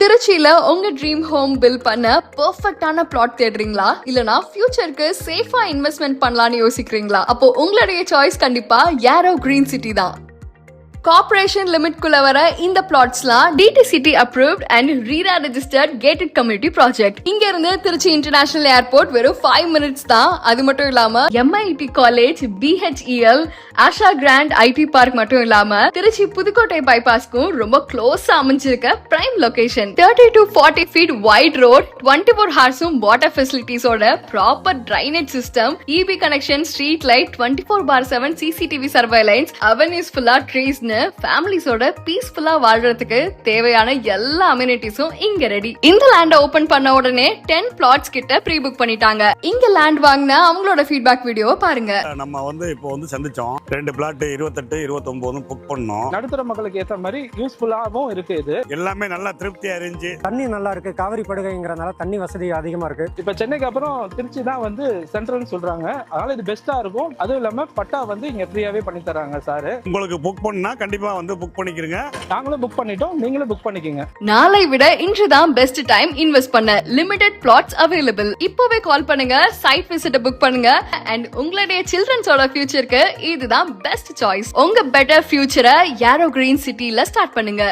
திருச்சியில உங்க dream home build பண்ண பெர்ஃபெக்ட்டான பிளாட் தேடுறீங்களா? இல்லனா ஃபியூச்சருக்கு சேஃபா இன்வெஸ்ட்மெண்ட் பண்ணலாம்னு யோசிக்கிறீங்களா? அப்போ உங்களுடைய சாய்ஸ் கண்டிப்பா யாரோ கிரீன் சிட்டி தான். கார்ப்பரேஷன் லிமிட் குள்ள வர இந்த பிளாட்ஸ்லாம் DTCP approved and RERA registered gated community project. இங்க இருந்து திருச்சி இன்டர்நேஷனல் ஏர்போர்ட் வெறும் 5 minutes தான். அது மட்டும் இல்லாம MIT college, BHEL, Asha grand IT park மட்டும் இல்லாம திருச்சி புதுக்கோட்டை பைபாஸ்க்கும் ரொம்ப க்ளோஸா அமைஞ்சிருக்க prime location. 30 to 40 feet wide road, 24 hours water ஃபெசிலிட்டிஸோட proper drainage system, EB connection, street light, 24/7 CCTV surveillance, avenues ஃபுல்லா ட்ரீஸ், ஃபேமிலிஸோட பீஸ்ஃபுல்லா வாழ்றதுக்கு தேவையான எல்லா அம்யூனிட்டிஸும் இங்க ரெடி. இந்த லேண்ட ஓபன் பண்ண உடனே 10 plots கிட்ட ப்ரீ புக் பண்ணிட்டாங்க. இங்க லேண்ட் வாங்கின அவங்களோட ஃபீட்பேக் வீடியோவை பாருங்க. நம்ம இப்போ சந்திச்சோம் 2 பிளாட் 28, 29 புக் பண்ணோம். நடுத்தர மக்களுக்கு ஏத்த மாதிரி யூஸ்ஃபுல்லாவும் இருக்கு. இது எல்லாமே நல்லா திருப்தியா இருந்துச்சு. தண்ணி நல்லா இருக்கு. காவிரி படுகைங்கிறதுனால தண்ணி வசதி அதிகமா இருக்கு. இப்ப சென்னைக்கு அப்புறம் திருச்சி தான் சென்ட்ரல்னு சொல்றாங்க. அதனால இது பெஸ்டா இருக்கும். அதுவும் இல்லாம பட்டா இங்க ஃப்ரீயாவே பண்ணி தராங்க சார். உங்களுக்கு புக் பண்ணா கண்டிப்பா புக் பண்ணிக்கிறீங்க. நாங்களும் புக் பண்ணிட்டோம், நீங்களும் புக் பண்ணிக்கங்க. நாளை விட இன்றுதான் பெஸ்ட் டைம் இன்வெஸ்ட் பண்ண. Limited flats available. இப்போவே கால் பண்ணுங்க, சைட் விசிட் புக் பண்ணுங்க அண்ட் உங்களுடைய சில்ட்ரன்ஸோட ஃபியூச்சருக்கு இதுதான் பெஸ்ட் சாய்ஸ். உங்க பெட்டர் ஃபியூச்சரை யாரோ கிரீன் சிட்டில ஸ்டார்ட் பண்ணுங்க.